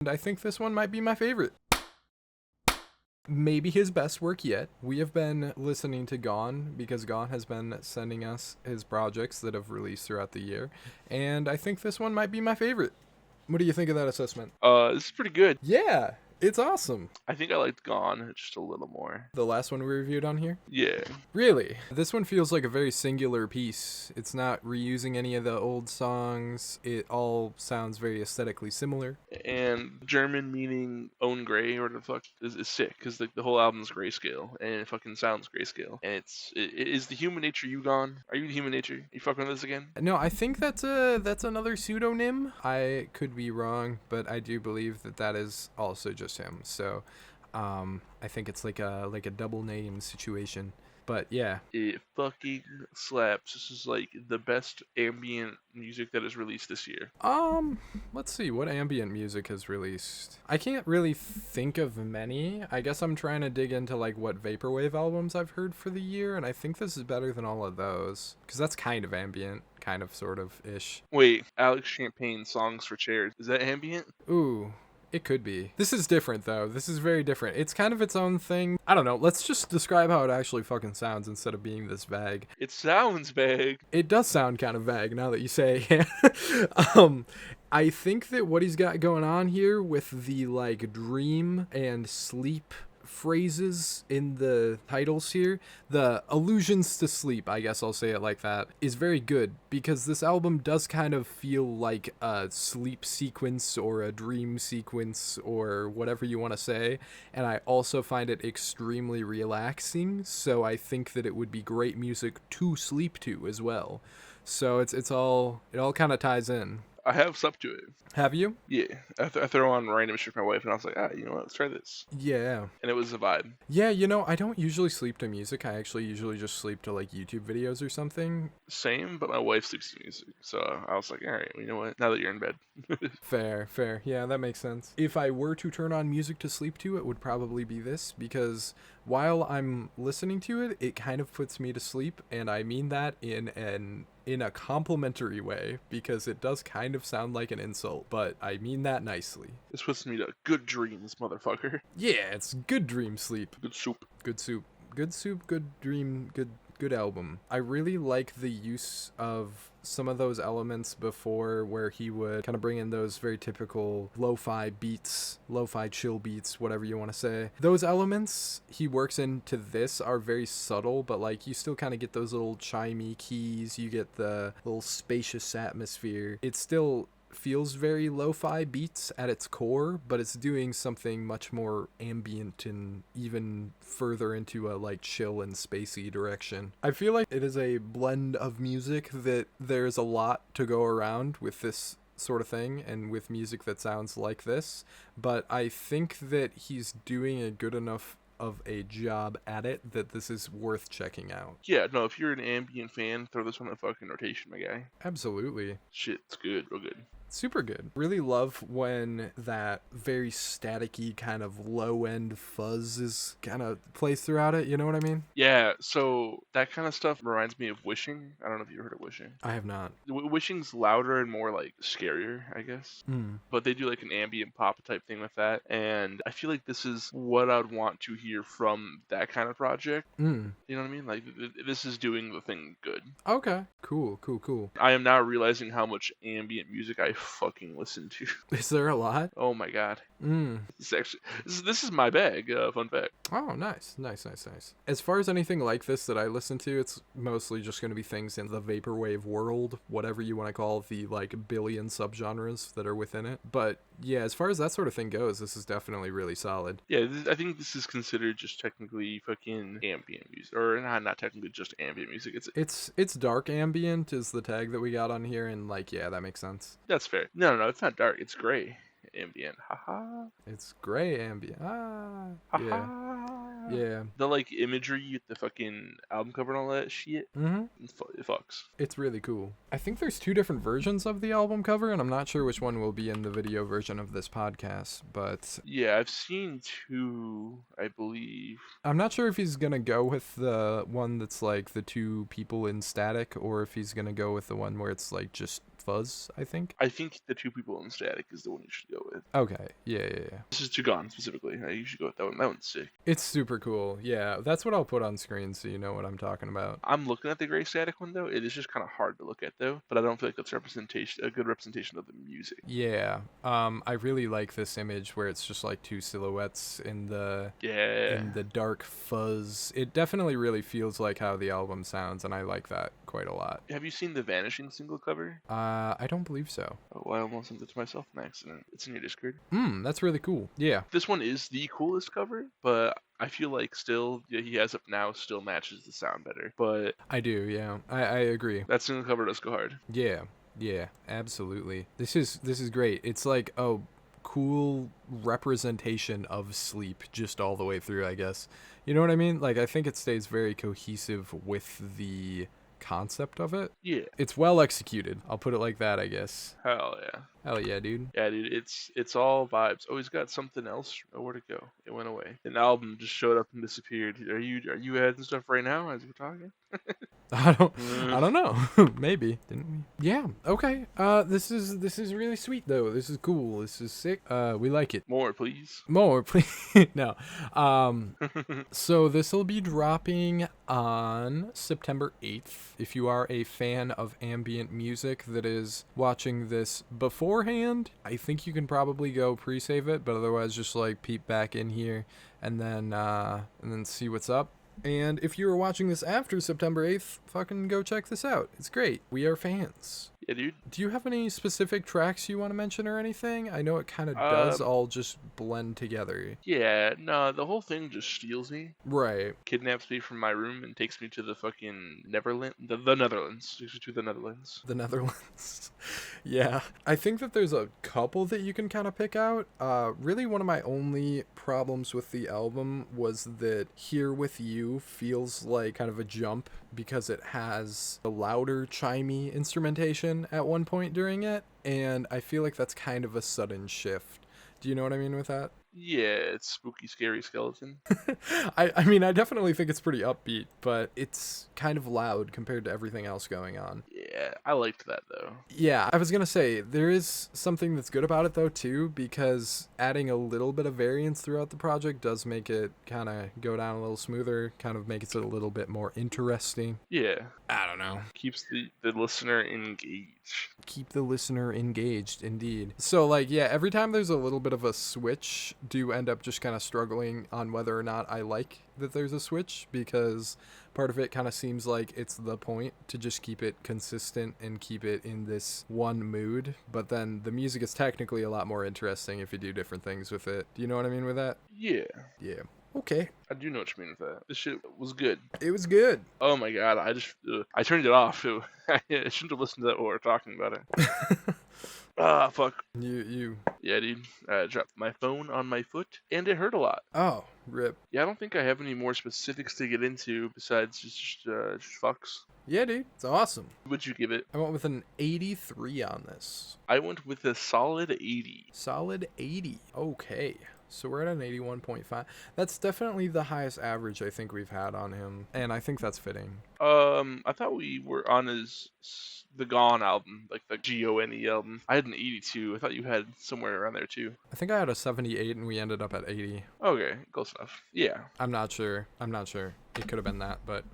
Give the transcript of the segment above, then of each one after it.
And I think this one might be my favorite. Maybe his best work yet. We have been listening to Gonnn because Gonnn has been sending us his projects that have released throughout the year, and I think this one might be my favorite. What do you think of that assessment? This is pretty good. Yeah, it's awesome. I think I liked Gone just a little more. The last one we reviewed on here? Yeah. Really? This one feels like a very singular piece. It's not reusing any of the old songs. It all sounds very aesthetically similar. And German meaning own gray or the fuck is sick because the whole album's grayscale and it fucking sounds grayscale. And it is the human nature you gone? Are you the human nature? You fucking with this again? No, I think that's another pseudonym. I could be wrong, but I do believe that is also just him. So, I think it's like a double name situation. But yeah, it fucking slaps. This is like the best ambient music that is released this year. Let's see what ambient music has released. I can't really think of many. I guess I'm trying to dig into like what vaporwave albums I've heard for the year, and I think this is better than all of those because that's kind of ambient, kind of sort of ish. Wait, Alex Champagne Songs for Chairs. Is that ambient? Ooh. It could be. This is different, though. This is very different. It's kind of its own thing. I don't know. Let's just describe how it actually fucking sounds instead of being this vague. It sounds vague. It does sound kind of vague now that you say it. I think that what he's got going on here with the, like, dream and sleep phrases in the titles here, the allusions to sleep, I guess I'll say it like that, is very good because this album does kind of feel like a sleep sequence or a dream sequence or whatever you want to say, and I also find it extremely relaxing, so I think that it would be great music to sleep to as well. So it all kind of ties in. I have slept to it. Have you? Yeah. I throw on random shit with my wife, and I was like, you know what? Let's try this. Yeah. And it was a vibe. Yeah, I don't usually sleep to music. I actually usually just sleep to, like, YouTube videos or something. Same, but my wife sleeps to music. So I was like, all right, you know what? Now that you're in bed. Fair. Yeah, that makes sense. If I were to turn on music to sleep to, it would probably be this, because while I'm listening to it, it kind of puts me to sleep, and I mean that in a complimentary way, because it does kind of sound like an insult, but I mean that nicely. This puts me to good dreams, motherfucker. Yeah, it's good dream sleep. Good soup. Good soup. Good soup, good dream, good album. I really like the use of some of those elements before where he would kind of bring in those very typical lo-fi beats, lo-fi chill beats, whatever you want to say. Those elements he works into this are very subtle, but like you still kind of get those little chimey keys, you get the little spacious atmosphere. It still feels very lo-fi beats at its core, but it's doing something much more ambient and even further into a like chill and spacey direction. I feel like it is a blend of music that there's a lot to go around with this sort of thing and with music that sounds like this, but I think that he's doing a good enough of a job at it that this is worth checking out. Yeah, no, if you're an ambient fan, throw this one in fucking rotation, my guy. Absolutely. Shit's good, real good. Super good. Really love when that very staticky kind of low end fuzz is kind of plays throughout it. You know what I mean? Yeah, so that kind of stuff reminds me of Wishing. I don't know if you heard of Wishing. I have not. Wishing's louder and more like scarier, I guess. But they do like an ambient pop type thing with that. And I feel like this is what I'd want to hear from that kind of project. You know what I mean? Like this is doing the thing good. Okay. Cool. I am now realizing how much ambient music I fucking listen to. Is there a lot? Oh my god. This is my bag. Fun fact. Oh, nice. As far as anything like this that I listen to, it's mostly just going to be things in the vaporwave world, whatever you want to call the like billion subgenres that are within it. But yeah, as far as that sort of thing goes, this is definitely really solid. Yeah, I think this is considered just technically fucking ambient music, or not technically just ambient music. It's dark ambient is the tag that we got on here, and like yeah, that makes sense. That's fair. No, it's not dark. It's gray ambient. Haha. It's gray ambient. Yeah. The like imagery, the fucking album cover and all that shit. It fucks. It's really cool. I think there's two different versions of the album cover, and I'm not sure which one will be in the video version of this podcast, but yeah, I've seen two, I believe. I'm not sure if he's gonna go with the one that's like the two people in static, or if he's gonna go with the one where it's like just fuzz, I think. I think the Two People in Static is the one you should go with. Okay, yeah. This is to Gonnn specifically. You should go with that one. That one's sick. It's super cool. Yeah, that's what I'll put on screen so you know what I'm talking about. I'm looking at the Gray Static one though. It is just kind of hard to look at though, but I don't feel like that's a good representation of the music. Yeah, I really like this image where it's just like two silhouettes in the dark fuzz. It definitely really feels like how the album sounds, and I like that quite a lot. Have you seen the Vanishing single cover? I don't believe so. Oh, I almost sent it to myself on accident. It's in your Discord. That's really cool. Yeah. This one is the coolest cover, but I feel like still he has up now still matches the sound better. But I do, yeah. I agree. That single cover does go hard. Yeah, absolutely. This is great. It's like a cool representation of Sleep just all the way through, I guess. You know what I mean? Like, I think it stays very cohesive with the concept of it. Yeah. It's well executed. I'll put it like that, I guess. Hell yeah. Hell yeah, dude. Yeah, dude, it's all vibes. Oh, he's got something else. Oh, where'd it go? It went away. An album just showed up and disappeared. Are you adding stuff right now as we're talking? I don't know. Maybe. Didn't we? Yeah. Okay. This is really sweet though. This is cool. This is sick. We like it. More, please. More, please. No. So this will be dropping on September 8th. If you are a fan of ambient music that is watching this beforehand, I think you can probably go pre-save it, but otherwise just like peep back in here and then see what's up. And if you were watching this after September 8th, fucking go check this out. It's great. We are fans. Yeah, dude. Do you have any specific tracks you want to mention or anything? I know it kind of does all just blend together. Yeah, no, the whole thing just steals me. Right. Kidnaps me from my room and takes me to the fucking Neverland, the Netherlands. Takes me to the Netherlands. The Netherlands. Yeah. I think that there's a couple that you can kind of pick out. Really one of my only problems with the album was that Here With You feels like kind of a jump because it has a louder chimey instrumentation at one point during it, and I feel like that's kind of a sudden shift. Do you know what I mean with that? Yeah, it's spooky, scary skeleton. I mean, I definitely think it's pretty upbeat, but it's kind of loud compared to everything else going on. Yeah, I liked that though. Yeah, I was gonna say, there is something that's good about it though too, because adding a little bit of variance throughout the project does make it kind of go down a little smoother, kind of makes it a little bit more interesting. Yeah. I don't know. Keeps the listener engaged. Keep the listener engaged, indeed. So, like, yeah, every time there's a little bit of a switch, do end up just kind of struggling on whether or not I like that there's a switch, because part of it kind of seems like it's the point to just keep it consistent and keep it in this one mood, but then the music is technically a lot more interesting if you do different things with it. Do you know what I mean with that? Yeah. Yeah. Okay. I do know what you mean with that. This shit was good. It was good. Oh my god, I turned it off. I shouldn't have listened to that while we were talking about it. Ah, fuck. You. Yeah, dude. I dropped my phone on my foot, and it hurt a lot. Oh, rip. Yeah, I don't think I have any more specifics to get into besides just fucks. Yeah, dude. It's awesome. What'd you give it? I went with an 83 on this. I went with a solid 80. Solid 80. Okay. So we're at an 81.5. That's definitely the highest average I think we've had on him, and I think that's fitting. I thought we were on the Gonnn album, like the Gone album. I had an 82. I thought you had somewhere around there too. I think I had a 78 and we ended up at 80. Okay, close enough. Yeah. I'm not sure. It could have been that, but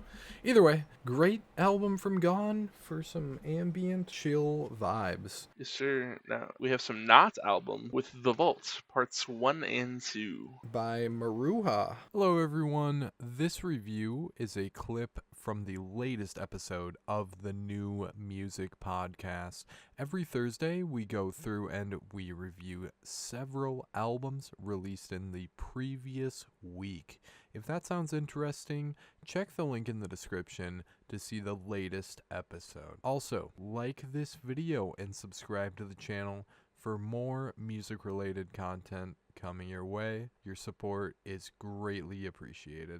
either way, great album from Gonnn for some ambient chill vibes. Yes, sir. Now we have some Not album with The Vault, parts 1 and 2. By Maruha. Hello everyone. This review is a clip from the latest episode of the New Music Podcast. Every Thursday, we go through and we review several albums released in the previous week. If that sounds interesting, check the link in the description to see the latest episode. Also, like this video and subscribe to the channel for more music-related content coming your way. Your support is greatly appreciated.